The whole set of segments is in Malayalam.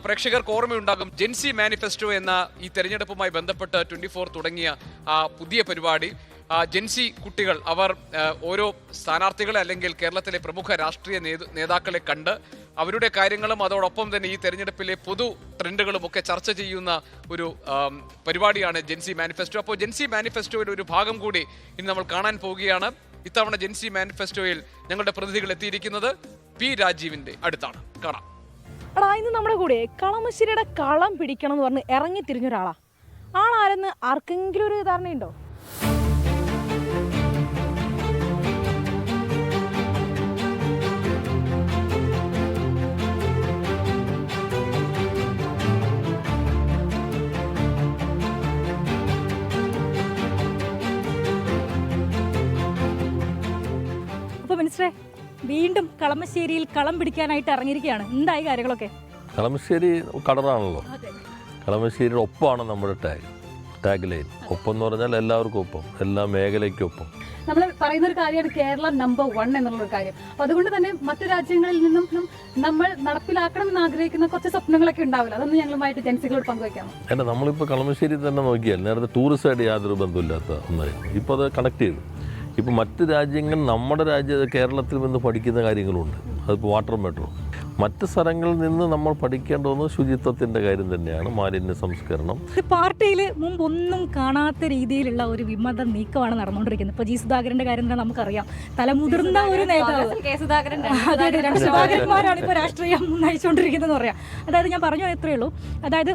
പ്രേക്ഷകർക്ക് ഓർമ്മയുണ്ടാകും ജെൻസി മാനിഫെസ്റ്റോ എന്ന ഈ തെരഞ്ഞെടുപ്പുമായി ബന്ധപ്പെട്ട് 24 തുടങ്ങിയ പുതിയ പരിപാടി. ജെൻസി കുട്ടികൾ അവർ ഓരോ സ്ഥാനാർത്ഥികളെ അല്ലെങ്കിൽ കേരളത്തിലെ പ്രമുഖ രാഷ്ട്രീയ നേതാക്കളെ കണ്ട് അവരുടെ കാര്യങ്ങളും അതോടൊപ്പം തന്നെ ഈ തെരഞ്ഞെടുപ്പിലെ പൊതു ട്രെൻഡുകളും ഒക്കെ ചർച്ച ചെയ്യുന്ന ഒരു പരിപാടിയാണ് ജെൻസി മാനിഫെസ്റ്റോ. അപ്പോൾ ജെൻസി മാനിഫെസ്റ്റോയുടെ ഒരു ഭാഗം കൂടി ഇന്ന് നമ്മൾ കാണാൻ പോവുകയാണ്. ഇത്തവണ ജെൻസി മാനിഫെസ്റ്റോയിൽ ഞങ്ങളുടെ പ്രതിനിധികൾ എത്തിയിരിക്കുന്നത് പി രാജീവിന്റെ അടുത്താണ്. കാണാം. ഇന്ന് നമ്മുടെ കൂടെ കളമശ്ശേരിയുടെ കളം പിടിക്കണം എന്ന് പറഞ്ഞ് ഇറങ്ങി തിരിഞ്ഞൊരാളാ. ആളാരെന്ന് ആർക്കെങ്കിലും ഒരു ധാരണയുണ്ടോ? അപ്പോൾ മിനിസ്റ്ററെ, വീണ്ടും കളമശ്ശേരിയിൽ കളം പിടിക്കാനായിട്ട് ഇറങ്ങിയിരിക്കുകയാണ്. എന്തായി കാര്യങ്ങളൊക്കെ? കളമശ്ശേരി കളറാണല്ലോ. കളമശ്ശേരിയുടെ ഒപ്പമാണ് നമ്മുടെ ടാഗ് ലൈൻ. ഒപ്പം എന്ന് പറഞ്ഞാൽ എല്ലാവർക്കും ഒപ്പം, എല്ലാ മേഖലയ്ക്കൊപ്പം. നമ്മൾ പറയുന്ന ഒരു കാര്യമാണ് കേരള നമ്പർ 1 എന്നുള്ളൊരു കാര്യം. അപ്പം അതുകൊണ്ട് തന്നെ മറ്റു രാജ്യങ്ങളിൽ നിന്നും നമ്മൾ നടപ്പിലാക്കണമെന്ന് ആഗ്രഹിക്കുന്ന കുറച്ച് സ്വപ്നങ്ങളൊക്കെ ഉണ്ടാവില്ല. അതൊന്നും ഞങ്ങളുമായിട്ട് ജനസികളോട് പങ്കുവയ്ക്കാം. അല്ല, നമ്മളിപ്പോൾ കളമശ്ശേരി തന്നെ നോക്കിയാൽ നേരത്തെ ടൂറിസമായിട്ട് യാതൊരു ബന്ധമില്ലാത്ത ഒന്നായിരുന്നു. ഇപ്പോൾ അത് കണക്ട് ചെയ്തു. ഇപ്പോൾ മറ്റ് രാജ്യങ്ങൾ നമ്മുടെ കേരളത്തിൽ നിന്ന് പഠിക്കുന്ന കാര്യങ്ങളുണ്ട്. അതിപ്പോൾ വാട്ടർ മെട്രോ. മറ്റ് സ്ഥലങ്ങളിൽ നിന്ന് നമ്മൾ പഠിക്കേണ്ടതെന്ന് ശുചിത്വത്തിൻ്റെ കാര്യം തന്നെയാണ്, മാലിന്യ സംസ്കരണം. പാർട്ടിയിൽ മുമ്പ് ഒന്നും കാണാത്ത രീതിയിലുള്ള ഒരു വിമത നീക്കമാണ് നടന്നുകൊണ്ടിരിക്കുന്നത്. ഇപ്പോൾ ജി സുധാകരൻ്റെ കാര്യം തന്നെ നമുക്കറിയാം. തലമുതിർന്ന ഒരു നേതാവ്, രണ്ട് സുധാകരന്മാരാണ് ഇപ്പോൾ രാഷ്ട്രീയം നയിച്ചുകൊണ്ടിരിക്കുന്നതെന്ന് പറയാം. അതായത് ഞാൻ പറഞ്ഞു എത്രയേ ഉള്ളൂ, അതായത്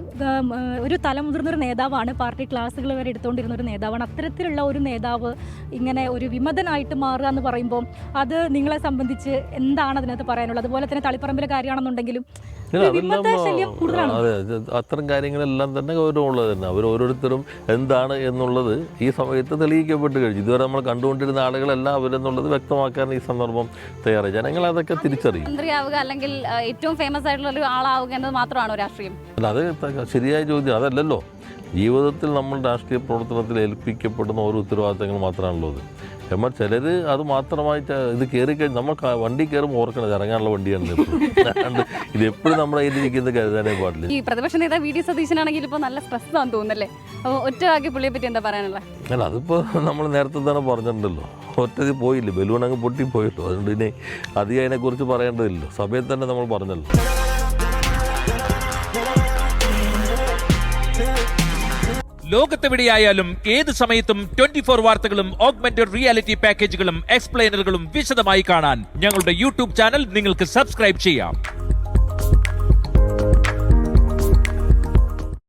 ഒരു തലമുതിർന്നൊരു നേതാവാണ്, പാർട്ടി ക്ലാസ്സുകൾ വരെ എടുത്തുകൊണ്ടിരുന്ന ഒരു നേതാവാണ്. അത്തരത്തിലുള്ള ഒരു നേതാവ് ഇങ്ങനെ ഒരു വിമതനായിട്ട് മാറുക എന്ന് പറയുമ്പോൾ അത് നിങ്ങളെ സംബന്ധിച്ച് എന്താണ് അതിനകത്ത് പറയാനുള്ളത്? അതുപോലെ തന്നെ തളിപ്പറമ്പിലെ കാര്യമാണെന്നുണ്ടെങ്കിലും അത്തരം കാര്യങ്ങളെല്ലാം തന്നെ ഗൗരവമുള്ളത് തന്നെ. അവർ ഓരോരുത്തരും എന്താണ് എന്നുള്ളത് ഈ സമയത്ത് തെളിയിക്കപ്പെട്ട് കഴിഞ്ഞു. ഇതുവരെ നമ്മൾ കണ്ടുകൊണ്ടിരുന്ന ആളുകളെല്ലാം അവരെന്നുള്ളത് വ്യക്തമാക്കാൻ ഈ സന്ദർഭം തയ്യാറായി. ജനങ്ങൾ അതൊക്കെ തിരിച്ചറിയും. മന്ത്രിയാവുക അല്ലെങ്കിൽ ഏറ്റവും ഫേമസ് ആയിട്ടുള്ള ഒരു ആളാവുക എന്നത് മാത്രമാണോ രാഷ്ട്രീയം? അല്ല, അത് ശരിയായ ചോദ്യം അതല്ലല്ലോ. ജീവിതത്തിൽ നമ്മൾ രാഷ്ട്രീയ പ്രവർത്തനത്തിൽ ഏൽപ്പിക്കപ്പെടുന്ന ഓരോ ഉത്തരവാദിത്തങ്ങൾ മാത്രമാണല്ലോ അത്. എന്നാൽ ചിലർ അത് മാത്രമായിട്ട് ഇത് കയറിക്കഴിഞ്ഞ് നമ്മൾ വണ്ടി കയറുമ്പോൾ ഓർക്കണം ഇറങ്ങാനുള്ള വണ്ടിയാണ്. ഇത് എപ്പോഴും നമ്മുടെ കയ്യിലിരിക്കുന്നത് കരുതാനേ പാടില്ല. ഈ പ്രതിപക്ഷ നേതാവ് വി ഡി സതീശനാണെങ്കിൽ ഇപ്പോൾ നല്ല സ്ട്രെസ് ആണെന്ന് തോന്നുന്നല്ലേ? അപ്പോൾ ഒറ്റയാക്കി പുള്ളിയെ പറ്റി എന്താ പറയാനുള്ളത്? അല്ല, അതിപ്പോൾ നമ്മൾ നേരത്തെ തന്നെ പറഞ്ഞിട്ടുണ്ടല്ലോ, ഒറ്റത് പോയില്ല, ബലൂൺ അങ്ങ് പൊട്ടിപ്പോയിട്ടോ. അതുകൊണ്ട് ഇനി അധികം അതിനെക്കുറിച്ച് പറയേണ്ടതില്ലല്ലോ. സഭയിൽ തന്നെ നമ്മൾ പറഞ്ഞല്ലോ. ലോകത്തെവിടെയായാലും ഏത് സമയത്തും 24 വാർത്തകളും ഓഗ്മെന്റഡ് റിയാലിറ്റി പാക്കേജുകളും എക്സ്പ്ലെയിനറുകളും വിശദമായി കാണാൻ ഞങ്ങളുടെ യൂട്യൂബ് ചാനൽ നിങ്ങൾക്ക് സബ്സ്ക്രൈബ് ചെയ്യാം.